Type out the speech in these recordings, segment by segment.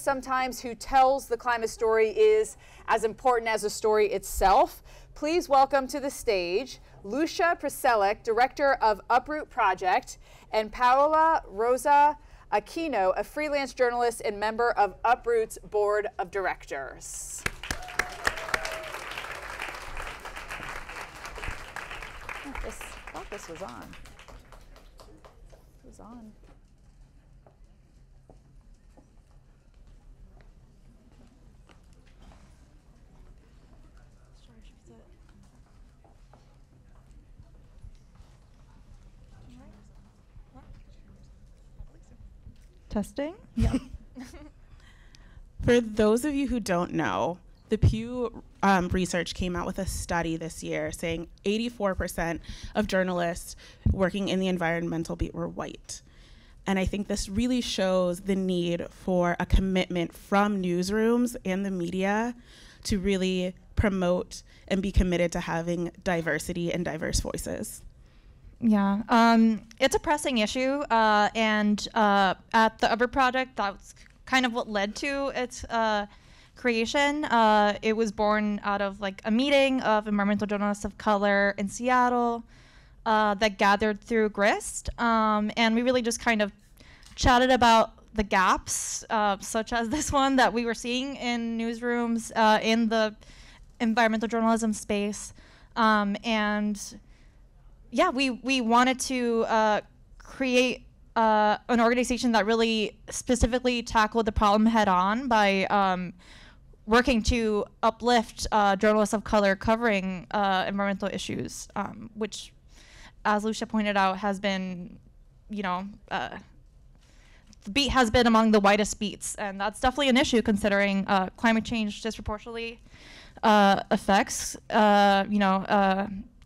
sometimes who tells the climate story is as important as the story itself. Please welcome to the stage Lucia Priselac, Director of Uproot Project, and Paola Rosa-Aquino, a freelance journalist and member of Uproot's Board of Directors. I thought this was on. It was on. Testing? Yeah. For those of you who don't know, the Pew research came out with a study this year saying 84% of journalists working in the environmental beat were white. And I think this really shows the need for a commitment from newsrooms and the media to really promote and be committed to having diversity and diverse voices. Yeah, it's a pressing issue, and at the Uproot Project, that's kind of what led to its creation. It was born out of like a meeting of environmental journalists of color in Seattle that gathered through GRIST, and we really just kind of chatted about the gaps, such as this one that we were seeing in newsrooms in the environmental journalism space, and yeah, we wanted to create an organization that really specifically tackled the problem head on by working to uplift journalists of color covering environmental issues, which, as Lucia pointed out, has been, the beat has been among the widest beats, and that's definitely an issue considering climate change disproportionately affects,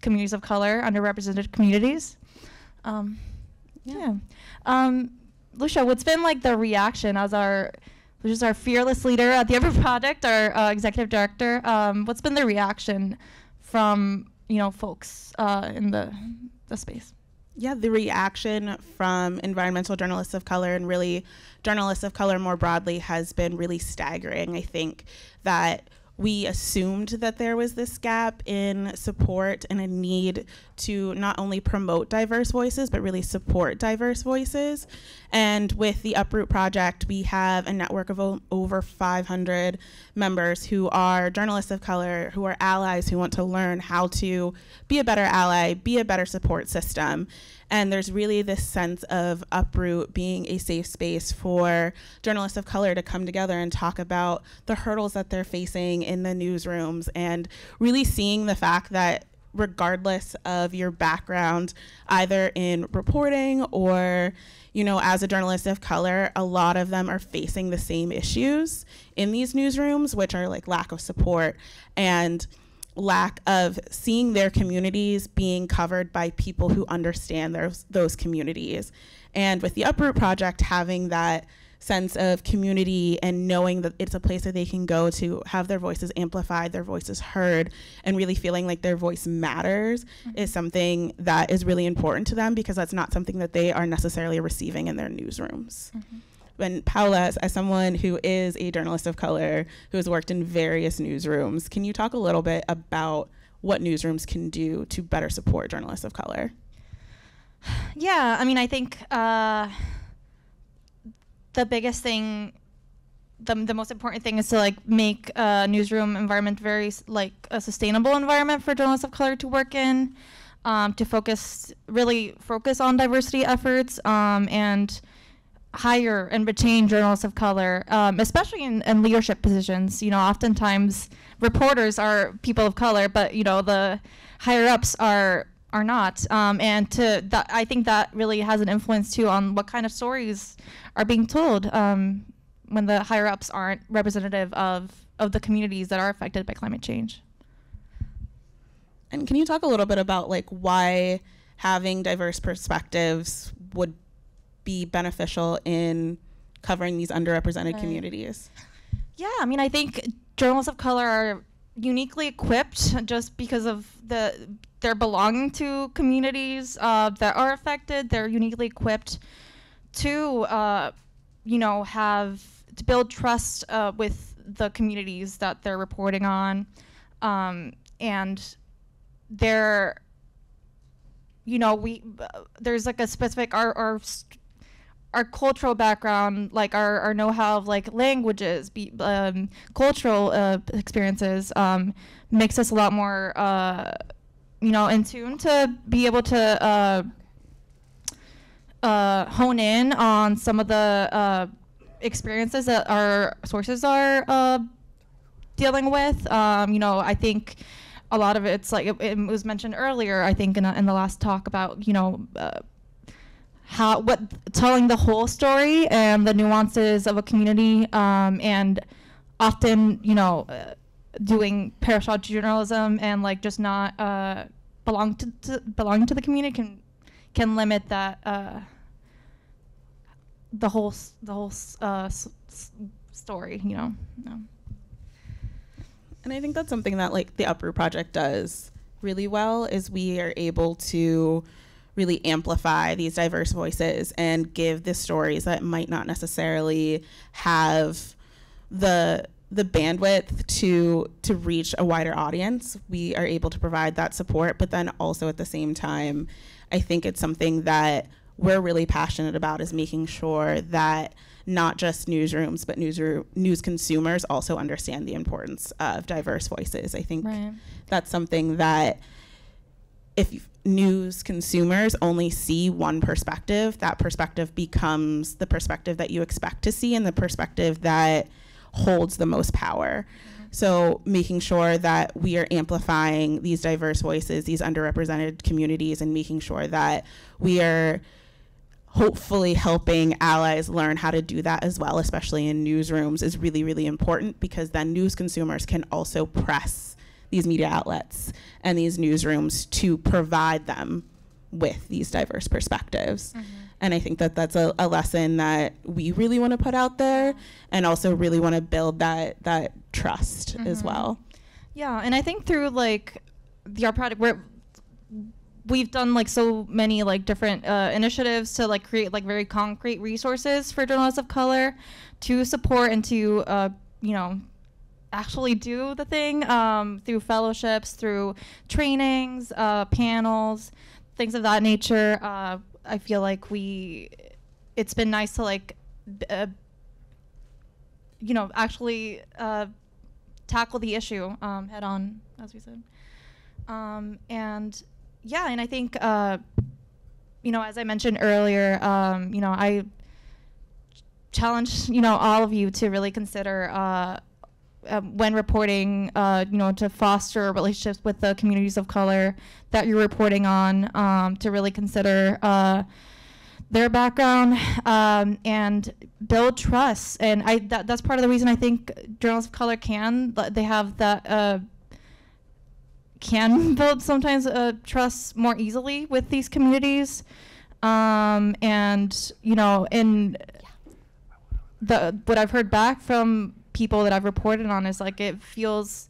communities of color, underrepresented communities. Lucia, what's been like the reaction as Lucia's our fearless leader at the Uproot Project, our executive director. What's been the reaction from folks in the space? Yeah, the reaction from environmental journalists of color and really journalists of color more broadly has been really staggering. I think that we assumed that there was this gap in support and a need to not only promote diverse voices, but really support diverse voices. And with the Uproot Project, we have a network of over 500 members who are journalists of color, who are allies, who want to learn how to be a better ally, be a better support system. And there's really this sense of Uproot being a safe space for journalists of color to come together and talk about the hurdles that they're facing in the newsrooms, and really seeing the fact that regardless of your background, either in reporting or, as a journalist of color, a lot of them are facing the same issues in these newsrooms, which are like lack of support and lack of seeing their communities being covered by people who understand those communities. And with the Uproot Project, having that sense of community and knowing that it's a place that they can go to have their voices amplified, their voices heard, and really feeling like their voice matters is something that is really important to them, because that's not something that they are necessarily receiving in their newsrooms. And Paola, as someone who is a journalist of color who has worked in various newsrooms, can you talk a little bit about what newsrooms can do to better support journalists of color? Yeah, I think the biggest thing, the most important thing is to make a newsroom environment very a sustainable environment for journalists of color to work in, to really focus on diversity efforts, and hire and retain journalists of color, especially in leadership positions. Oftentimes reporters are people of color, but the higher ups are not. I think that really has an influence too on what kind of stories are being told when the higher ups aren't representative of the communities that are affected by climate change. And can you talk a little bit about why having diverse perspectives would be beneficial in covering these underrepresented communities? Yeah, I think journalists of color are uniquely equipped just because of their belonging to communities that are affected. They're uniquely equipped to, have to build trust with the communities that they're reporting on, and they're, there's like a specific our cultural background, like our know-how of like languages, cultural experiences, makes us a lot more in tune to be able to hone in on some of the experiences that our sources are dealing with. I think a lot of it's like it was mentioned earlier, I think in the last talk about telling the whole story and the nuances of a community, and often doing parashot journalism and like just not belonging to the community can limit that the whole story. And I think that's something that like the Uproot project does really well, is we are able to really amplify these diverse voices and give the stories that might not necessarily have the bandwidth to reach a wider audience. We are able to provide that support, but then also at the same time, I think it's something that we're really passionate about, is making sure that not just newsrooms, but news consumers also understand the importance of diverse voices. I think that's something that if news consumers only see one perspective, that perspective becomes the perspective that you expect to see and the perspective that holds the most power. So making sure that we are amplifying these diverse voices, these underrepresented communities, and making sure that we are hopefully helping allies learn how to do that as well, especially in newsrooms, is really, really important, because then news consumers can also press these media outlets and these newsrooms to provide them with these diverse perspectives. And I think that that's a lesson that we really want to put out there, and also really want to build that trust as well. Yeah, and I think through like our product, we've done like so many like different initiatives to like create like very concrete resources for journalists of color to support and to actually do the thing, through fellowships, through trainings, panels, things of that nature. I feel like it's been nice to like actually tackle the issue head on, as we said. And yeah, and I think, as I mentioned earlier, I challenge, all of you to really consider, when reporting, to foster relationships with the communities of color that you're reporting on, to really consider their background, and build trust. And that's part of the reason I think journalists of color they have that, can build sometimes trust more easily with these communities. And in what I've heard back from people that I've reported on is like it feels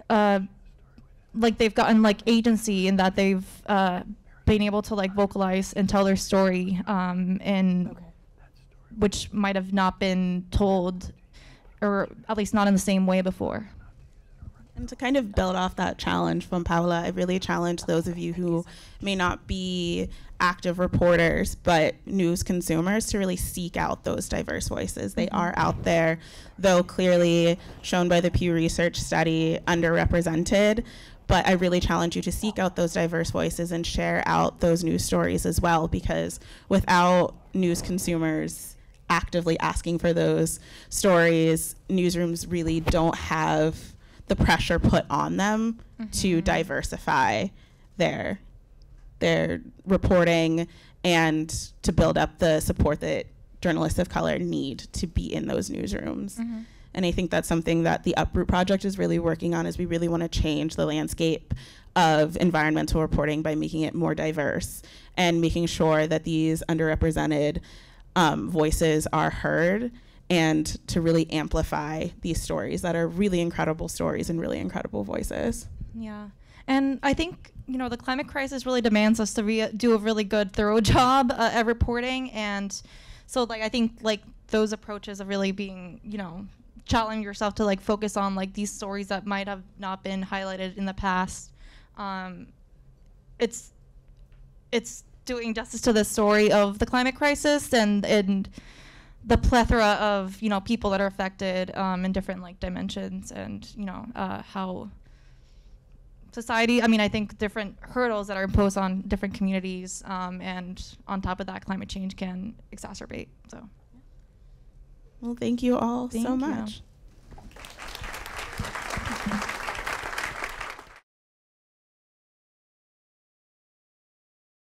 like they've gotten like agency, in that they've been able to like vocalize and tell their story, and which might have not been told, or at least not in the same way before. And to kind of build off that challenge from Paola, I really challenge those of you who may not be active reporters, but news consumers, to really seek out those diverse voices. They are out there, though clearly shown by the Pew Research study, underrepresented. But I really challenge you to seek out those diverse voices and share out those news stories as well, because without news consumers actively asking for those stories, newsrooms really don't have the pressure put on them to diversify their reporting and to build up the support that journalists of color need to be in those newsrooms. And I think that's something that the Uproot project is really working on, is we really want to change the landscape of environmental reporting by making it more diverse and making sure that these underrepresented voices are heard, and to really amplify these stories that are really incredible stories and really incredible voices. Yeah, and I think the climate crisis really demands us to do a really good, thorough job at reporting, and so like I think like those approaches of really being, you know, challenging yourself to like focus on like these stories that might have not been highlighted in the past. It's doing justice to the story of the climate crisis and the plethora of, you know, people that are affected in different like dimensions, and, you know, how society, I mean, I think different hurdles that are imposed on different communities, and on top of that, climate change can exacerbate. So, well, thank you all thank so you. much.